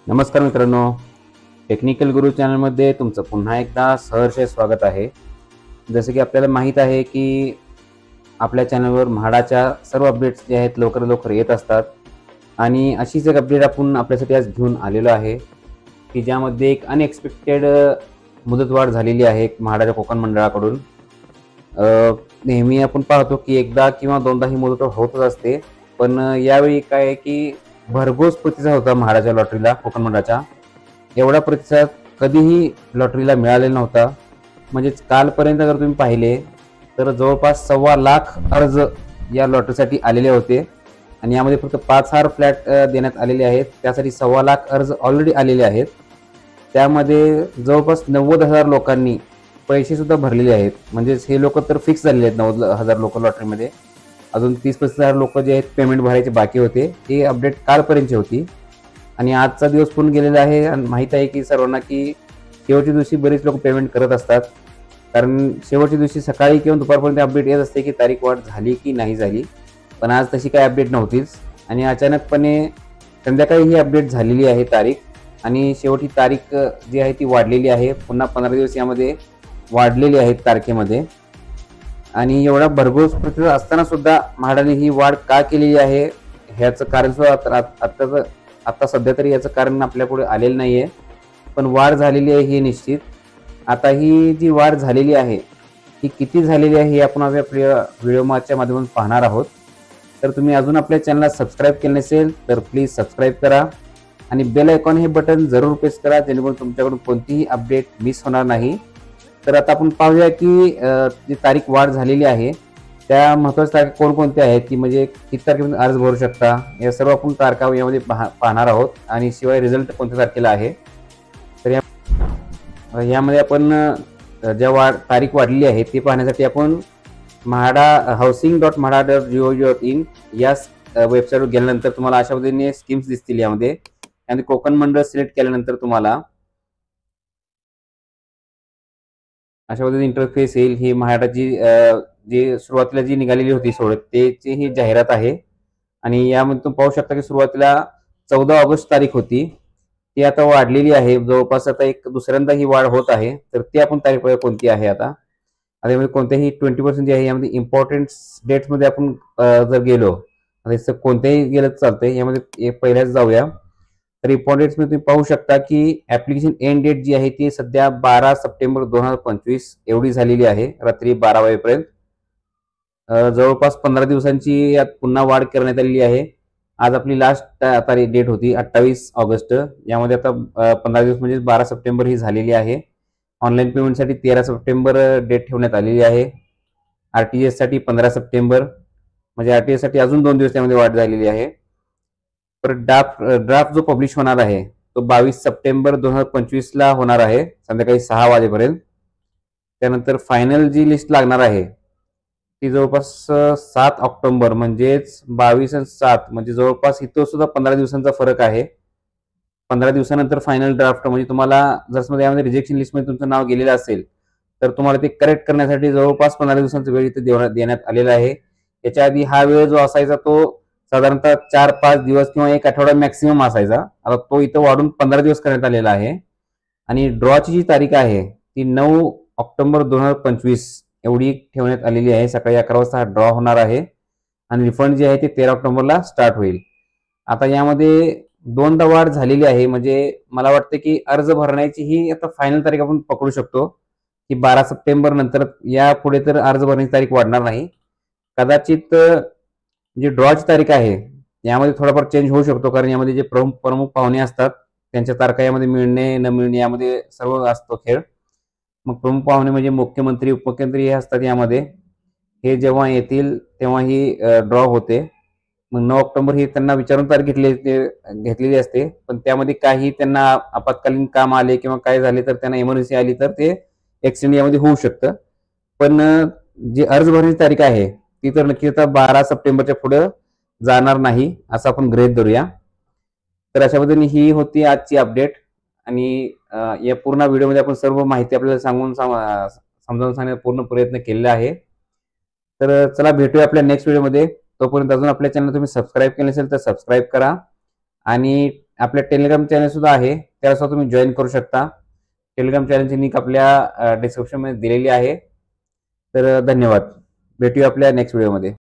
नमस्कार मित्रांनो, टेक्निकल गुरु चॅनलमध्ये तुमचं पुन्हा एकदा सहर्ष स्वागत आहे। जसे की आपल्याला माहीत आहे की आपल्या चॅनलवर म्हाडाच्या सर्व अपडेट्स जे आहेत लवकर येत असतात आणि अशीच एक अपडेट आपण आपल्यासाठी आज घेऊन आलेलो आहे की ज्यामध्ये एक अनएक्सपेक्टेड मुदतवाढ झालेली आहे म्हाडाच्या कोकण मंडळाकडून। नेहमी आपण पाहतो की एकदा किंवा दोनदा ही मुदतवाढ होतच असते, पण यावेळी काय आहे की भरघोस प्रतिसाद होता म्हाडाच्या लॉटरीला कोकण मंडळाच्या। एवढा प्रतिसाद कधीही लॉटरीला मिळालेला नव्हता। म्हणजेच कालपर्यंत जर तुम्ही पाहिले तर जवळपास 1.25 लाख अर्ज या लॉटरीसाठी आलेले होते आणि यामध्ये फक्त 5,000 फ्लॅट देण्यात आलेले आहेत। त्यासाठी 1.25 लाख अर्ज ऑलरेडी आलेले आहेत। त्यामध्ये जवळपास 90,000 लोकांनी पैसे सुद्धा भरलेले आहेत। म्हणजेच हे लोक तर फिक्स झालेले आहेत, 90,000 लोक लॉटरीमध्ये। अजून 30-35,000 लोक जे आहेत पेमेंट भरायचे बाकी होते। ही अपडेट कालपर्यंतची होती आणि आजचा दिवस पूर्ण गेलेला आहे आणि माहीत आहे की सर्वांना की शेवटच्या दिवशी बरेच लोक पेमेंट करत असतात, कारण शेवटच्या दिवशी सकाळी किंवा दुपारपर्यंत अपडेट येत असते की तारीख वाढ झाली की नाही झाली। पण आज तशी काही अपडेट नव्हतीच आणि अचानकपणे संध्याकाळी ही अपडेट झालेली आहे तारीख, आणि शेवटी तारीख जी आहे ती वाढलेली आहे। पुन्हा 15 दिवस यामध्ये वाढलेली आहेत तारखेमध्ये। आणि एवढा भरघोस प्रतिसाद असताना सुद्धा म्हाडाने ही वाढ का केलेली आहे ह्याचं कारण सुद्धा आता सध्या तरी याचं कारण आपल्यापुढे आलेलं नाहीये, पण वाढ झालेली आहे ही निश्चित। आता ही जी वाढ झालेली आहे ही किती झालेली आहे हे आपण आपल्या व्हिडिओच्या माध्यमातून पाहणार आहोत। तर तुम्ही अजून आपल्या चॅनलला सबस्क्राईब केले नसेल तर प्लीज सबस्क्राईब करा आणि बेल आयकॉन हे बटन जरूर प्रेस करा, जेणेकरून तुमच्याकडून कोणतीही अपडेट मिस होणार नाही। तर आता आपण पाहूया की जी तारीख वाढ झालेली आहे त्या महत्त्वाच्या तारखा कोणकोणत्या आहेत, की म्हणजे किती तारखेपर्यंत अर्ज भरू शकता, या सर्व आपण तारखा यामध्ये पाहणार आहोत आणि शिवाय रिझल्ट कोणत्या तारखेला आहे। तर यामध्ये आपण ज्या तारीख वाढलेली आहे ते पाहण्यासाठी आपण housing.mahada.gov.in या वेबसाईटवर गेल्यानंतर तुम्हाला अशा पद्धतीने स्कीम्स दिसतील। यामध्ये कोकण मंडळ सिलेक्ट केल्यानंतर तुम्हाला अशा पद्धतीने इंटरफेस येईल। ही म्हाडाची जी सुरुवातीला जी निघालेली होती त्याची ही जाहिरात आहे आणि यामध्ये तुम्ही पाहू शकता की सुरुवातीला 14 ऑगस्ट तारीख होती, ती आता वाढलेली आहे। जवळपास आता एक दुसऱ्यांदा ही वाढ होत आहे। तर ती आपण तारीख कोणती आहे आता यामध्ये कोणत्याही 20% जी आहे यामध्ये इम्पॉर्टंट डेट्स मध्ये आपण जर गेलो आता कोणत्याही गेलं चालतंय। यामध्ये पहिल्याच जाऊया तर इम्पॉर्टंट मध्ये तुम्ही पाहू शकता की ऍप्लिकेशन एंड डेट जी आहे ती सध्या 12 सप्टेंबर 2025 एवढी झालेली आहे, रात्री 12 वाजेपर्यंत। जवळपास 15 दिवसांची यात पुन्हा वाढ करण्यात आलेली आहे। आज आपली लास्ट तारीख डेट होती 28 ऑगस्ट। यामध्ये आता 15 दिवस म्हणजे 12 सप्टेंबर ही झालेली आहे। ऑनलाईन पेमेंटसाठी 13 सप्टेंबर डेट ठेवण्यात आलेली आहे। आरटीजीएस साठी 15 सप्टेंबर, म्हणजे आरटीजीएस साठी अजून 2 दिवस त्यामध्ये वाढ झालेली आहे। तर ड्राफ्ट जो पब्लिश होणार आहे तो 22 सप्टेंबर 2025 ला होणार आहे, संध्याकाळी 6 वाजेपर्यंत। त्यानंतर फायनल जी लिस्ट लागणार आहे ती जवळपास 7 ऑक्टोबर, म्हणजेच 22 आणि 7 म्हणजे जवळपास इथं सुद्धा 15 दिवसांचा फरक आहे। 15 दिवसानंतर फायनल ड्राफ्ट, म्हणजे तुम्हाला जर समजा यामध्ये रिजेक्शन लिस्टमध्ये तुमचं नाव गेलेलं असेल तर तुम्हाला ते करेक्ट करण्यासाठी जवळपास 15 दिवसांचा वेळ इथे देण्यात आलेला आहे। याच्या आधी हा वेळ जो असायचा तो साधारणतः 4-5 दिवस किंवा 1 आठवडा मॅक्सिमम असायचा। आता तो इथं वाढून 15 दिवस करण्यात आलेला आहे। आणि ड्रॉची जी तारीख आहे ती 9 ऑक्टोबर 2025 एवढी ठेवण्यात आलेली आहे। सकाळी 11 वाजता हा ड्रॉ होणार आहे आणि रिफंड जे आहे ते 13 ऑक्टोबरला स्टार्ट होईल। आता यामध्ये 2दा वाढ झालेली आहे, म्हणजे मला वाटतं की अर्ज भरण्याची ही आता फायनल तारीख आपण पकडू शकतो की 12 सप्टेंबर नंतर या पुढे तर अर्ज भरण्याची तारीख वाढणार नाही। कदाचित जी ड्रॉची तारीख आहे यामध्ये थोडाफार चेंज होऊ शकतो, कारण यामध्ये जे प्रमुख पाहुणे असतात त्यांच्या तारखा यामध्ये मिळणे न मिळणे यामध्ये सर्व असतो खेळ। मग प्रमुख पाहुणे म्हणजे मुख्यमंत्री उपमुख्यमंत्री हे असतात यामध्ये, हे जेव्हा येतील तेव्हा ही ड्रॉ होते। मग 9 ऑक्टोबर ही त्यांना विचारून तारीख घेतलेली असते, पण त्यामध्ये काही त्यांना आपत्कालीन काम आले किंवा काय झाले तर त्यांना इमर्जन्सी आली तर ते एक्सटेंड यामध्ये होऊ शकतं। पण जी अर्ज भरण्याची तारीख आहे ती तर नक्की आता 12 सप्टेंबरच्या पुढे जाणार नाही असं आपण गृहीत धरूया। तर अशा पद्धतीने ही होती आजची अपडेट आणि या पूर्ण व्हिडिओमध्ये आपण सर्व माहिती आपल्याला समजावून सांगण्याचा पूर्ण प्रयत्न केलेला आहे। तर चला भेटूया आपल्या नेक्स्ट व्हिडिओमध्ये। तोपर्यंत अजून आपल्या चॅनल तुम्ही सबस्क्राईब केले नसेल तर सबस्क्राईब करा आणि आपल्या टेलिग्राम चॅनल सुद्धा आहे, त्याला सुद्धा तुम्ही जॉईन करू शकता. टेलिग्राम चॅनलची लिंक आपल्या डिस्क्रिप्शनमध्ये दिलेली आहे. तर धन्यवाद. भेटूया आपल्या नेक्स्ट व्हिडिओमध्ये.